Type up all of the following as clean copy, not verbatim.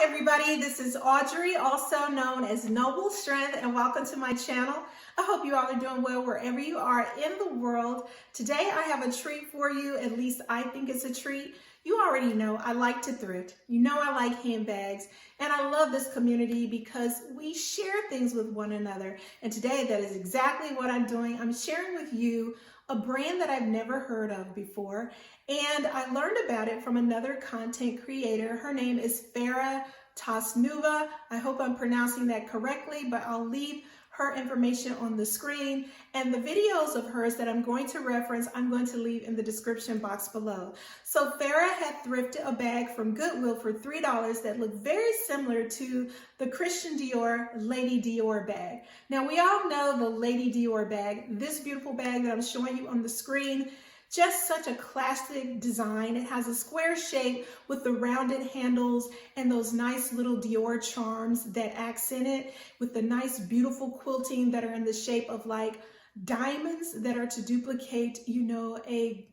Hi everybody, this is Audrey, also known as Noble Strength, and welcome to my channel. I hope you all are doing well wherever you are in the world. Today I have a treat for you, at least I think it's a treat. You already know I like to thrift. You know I like handbags, and I love this community because we share things with one another. And today that is exactly what I'm doing. I'm sharing with you a brand that I've never heard of before, and I learned about it from another content creator. Her name is FARAH TASNUVA. I hope I'm pronouncing that correctly, but I'll leave her information on the screen, and the videos of hers that I'm going to reference, I'm going to leave in the description box below. So FARAH had thrifted a bag from Goodwill for $3 that looked very similar to the Christian Dior Lady Dior bag. Now we all know the Lady Dior bag, this beautiful bag that I'm showing you on the screen. Just such a classic design. It has a square shape with the rounded handles and those nice little Dior charms that accent it, with the nice beautiful quilting that are in the shape of like diamonds that are to duplicate, a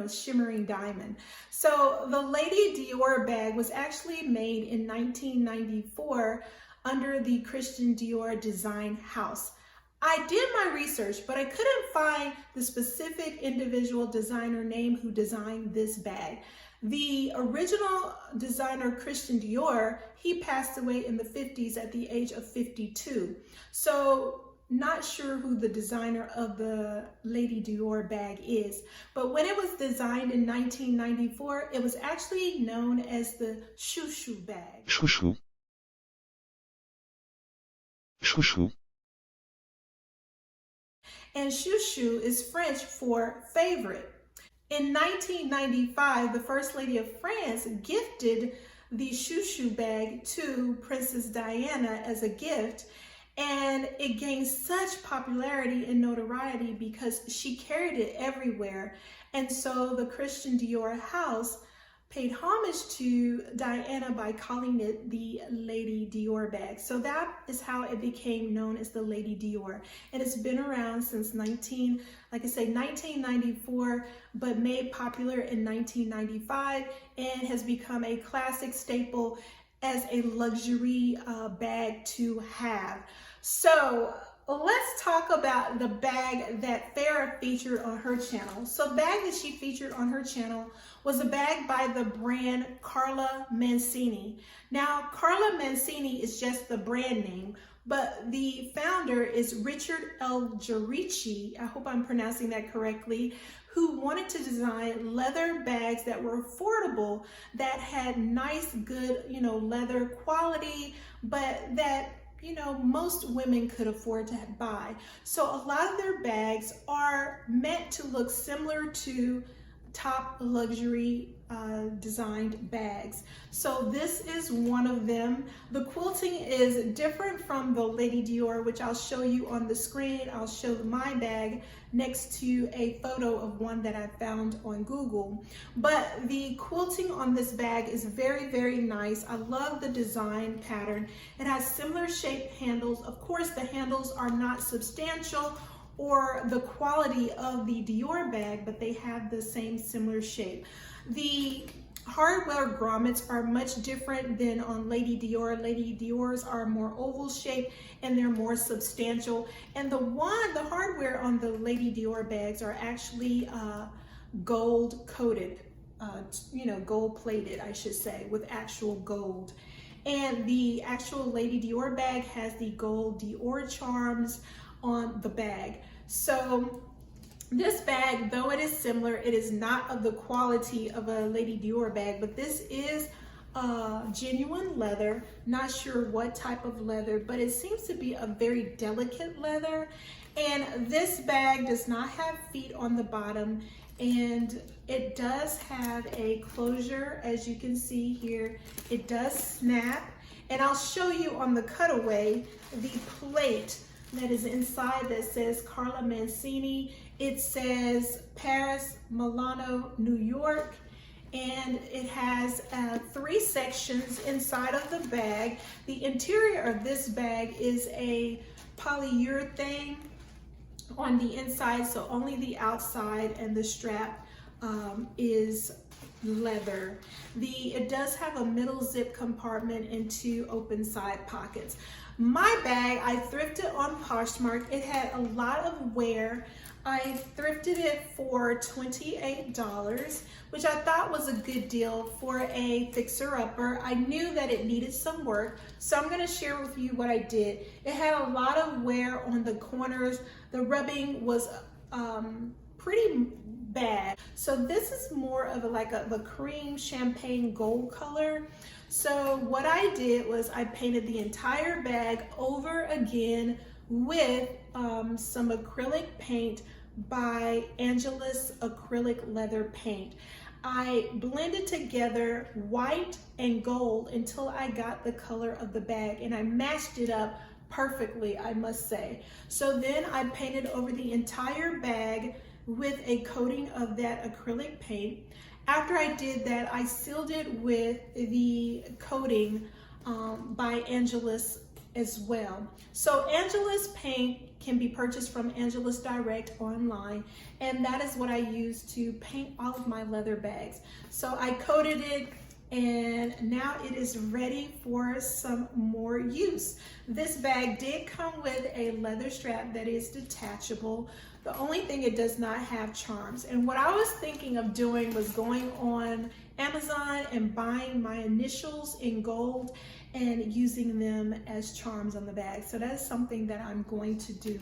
shimmering diamond. So the Lady Dior bag was actually made in 1994 under the Christian Dior design house. I did my research, but I couldn't find the specific individual designer name who designed this bag. The original designer, Christian Dior, he passed away in the 50s at the age of 52. So not sure who the designer of the Lady Dior bag is, but when it was designed in 1994, it was actually known as the chouchou bag. Chouchou. Chouchou. And chouchou is French for favorite. In 1995, the First Lady of France gifted the chouchou bag to Princess Diana as a gift, and it gained such popularity and notoriety because she carried it everywhere. And so the Christian Dior house paid homage to Diana by calling it the Lady Dior bag. So that is how it became known as the Lady Dior. And it's been around since 1994, but made popular in 1995 and has become a classic staple as a luxury bag to have. So let's talk about the bag that FARAH featured on her channel. So the bag that she featured on her channel was a bag by the brand Carla Mancini. Now, Carla Mancini is just the brand name, but the founder is Richard L. Gerici, I hope I'm pronouncing that correctly, who wanted to design leather bags that were affordable, that had nice, good, leather quality, but that most women could afford to buy. So a lot of their bags are meant to look similar to top luxury designed bags. So this is one of them. The quilting is different from the Lady Dior, which I'll show you on the screen. I'll show my bag next to a photo of one that I found on Google. But the quilting on this bag is very, very nice. I love the design pattern. It has similar shaped handles. Of course, the handles are not substantial or the quality of the Dior bag, but they have the same similar shape. The hardware grommets are much different than on Lady Dior. Lady Dior's are more oval shaped and they're more substantial. And the hardware on the Lady Dior bags are actually gold coated, gold plated, I should say, with actual gold. And the actual Lady Dior bag has the gold Dior charms on the bag. So this bag, though it is similar, it is not of the quality of a Lady Dior bag, but this is genuine leather. Not sure what type of leather, but it seems to be a very delicate leather. And this bag does not have feet on the bottom, and it does have a closure. As you can see here, it does snap. And I'll show you on the cutaway the plate that is inside that says Carla Mancini. It says Paris, Milano, New York, and it has 3 sections inside of the bag. The interior of this bag is a polyurethane on the inside, so only the outside and the strap is leather. It does have a middle zip compartment and 2 open side pockets. My bag, I thrifted on Poshmark. It had a lot of wear. I thrifted it for $28, which I thought was a good deal for a fixer-upper. I knew that it needed some work, so I'm gonna share with you what I did. It had a lot of wear on the corners. The rubbing was pretty bad. So this is more of a cream champagne gold color. So what I did was I painted the entire bag over again with some acrylic paint by Angelus Acrylic Leather Paint. I blended together white and gold until I got the color of the bag, and I matched it up perfectly, I must say. So then I painted over the entire bag with a coating of that acrylic paint. After I did that, I sealed it with the coating by Angelus as well. So Angelus paint can be purchased from Angelus Direct online, and that is what I use to paint all of my leather bags. So I coated it, and now it is ready for some more use. This bag did come with a leather strap that is detachable. The only thing it does not have charms. And what I was thinking of doing was going on Amazon and buying my initials in gold and using them as charms on the bag. So that is something that I'm going to do.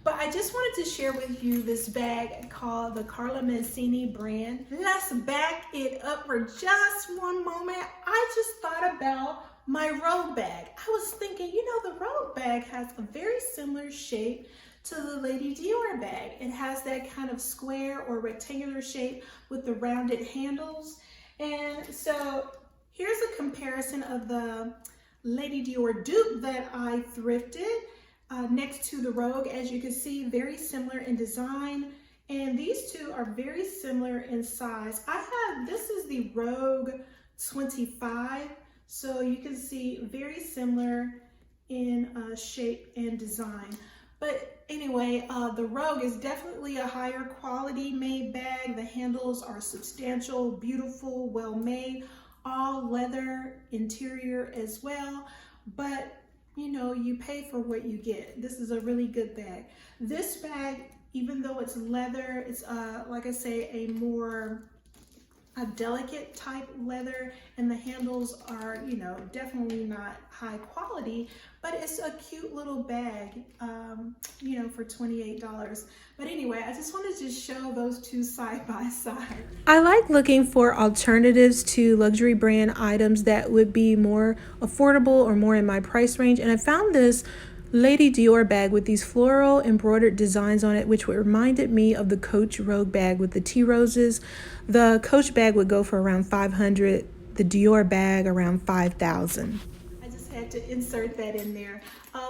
But I just wanted to share with you this bag called the Carla Mancini brand. Let's back it up for just one moment. I just thought about my robe bag. I was thinking, you know, the robe bag has a very similar shape to the Lady Dior bag. It has that kind of square or rectangular shape with the rounded handles. And so here's a comparison of the Lady Dior Dupe that I thrifted next to the Rogue. As you can see, very similar in design, and these two are very similar in size. This is the Rogue 25, so you can see very similar in shape and design. But anyway, the Rogue is definitely a higher quality made bag. The handles are substantial, beautiful, well made, all leather interior as well. But you know, you pay for what you get. This is a really good bag. This bag, even though it's leather, it's like I say, a delicate type leather, and the handles are, you know, definitely not high quality, but it's a cute little bag, you know, for $28. But anyway, I just wanted to show those two side by side. I like looking for alternatives to luxury brand items that would be more affordable or more in my price range, and I found this Lady Dior bag with these floral embroidered designs on it, which reminded me of the Coach Rogue bag with the tea roses. The Coach bag would go for around $500, the Dior bag around $5,000. I just had to insert that in there.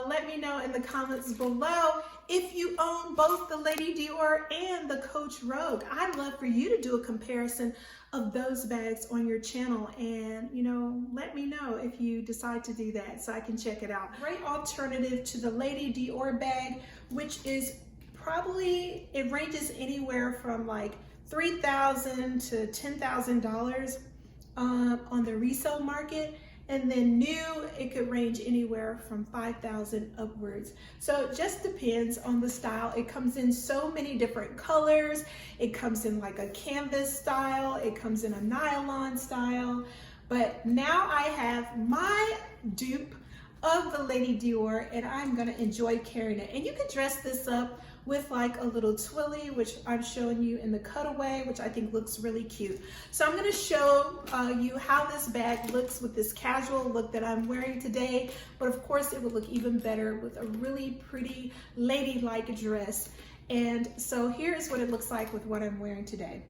Let me know in the comments below if you own both the Lady Dior and the Coach Rogue. I'd love for you to do a comparison of those bags on your channel, and you know, let me know if you decide to do that so I can check it out. Great alternative to the Lady Dior bag, which is probably, it ranges anywhere from like $3,000 to $10,000 on the resale market. And then new, it could range anywhere from $5,000 upwards. So it just depends on the style. It comes in so many different colors. It comes in like a canvas style. It comes in a nylon style. But now I have my dupe of the Lady Dior, and I'm gonna enjoy carrying it. And you can dress this up with like a little twilly, which I'm showing you in the cutaway, which I think looks really cute. So I'm gonna show you how this bag looks with this casual look that I'm wearing today, but of course it would look even better with a really pretty ladylike dress. And so here's what it looks like with what I'm wearing today.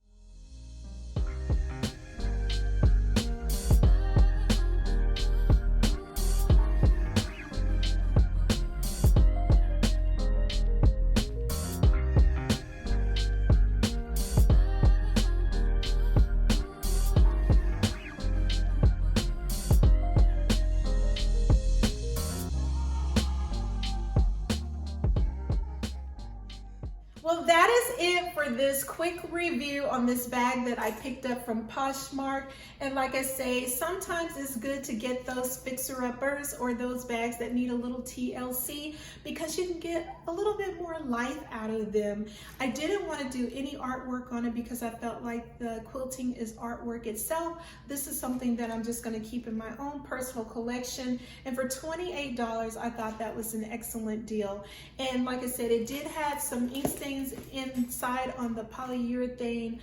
Well, that that is it for this quick review on this bag that I picked up from Poshmark. And like I say, sometimes it's good to get those fixer-uppers or those bags that need a little TLC because you can get a little bit more life out of them. I didn't want to do any artwork on it because I felt like the quilting is artwork itself. This is something that I'm just going to keep in my own personal collection. And for $28, I thought that was an excellent deal. And like I said, it did have some ink stains inside on the polyurethane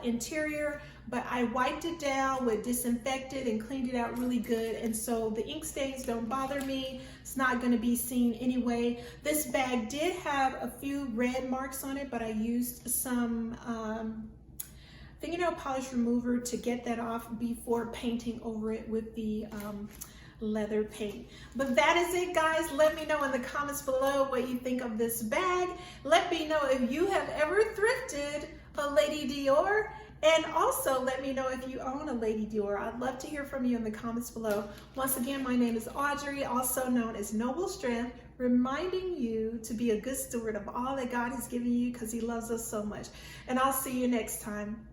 interior, but I wiped it down with disinfectant and cleaned it out really good, and so the ink stains don't bother me. It's not going to be seen anyway. This bag did have a few red marks on it, but I used some fingernail polish remover to get that off before painting over it with the leather paint. But that is it, guys. Let me know in the comments below what you think of this bag. Let me know if you have ever thrifted a Lady Dior, and also let me know if you own a Lady Dior. I'd love to hear from you in the comments below. Once again, my name is Audrey, also known as Noble Strength, reminding you to be a good steward of all that God has given you because He loves us so much. And I'll see you next time.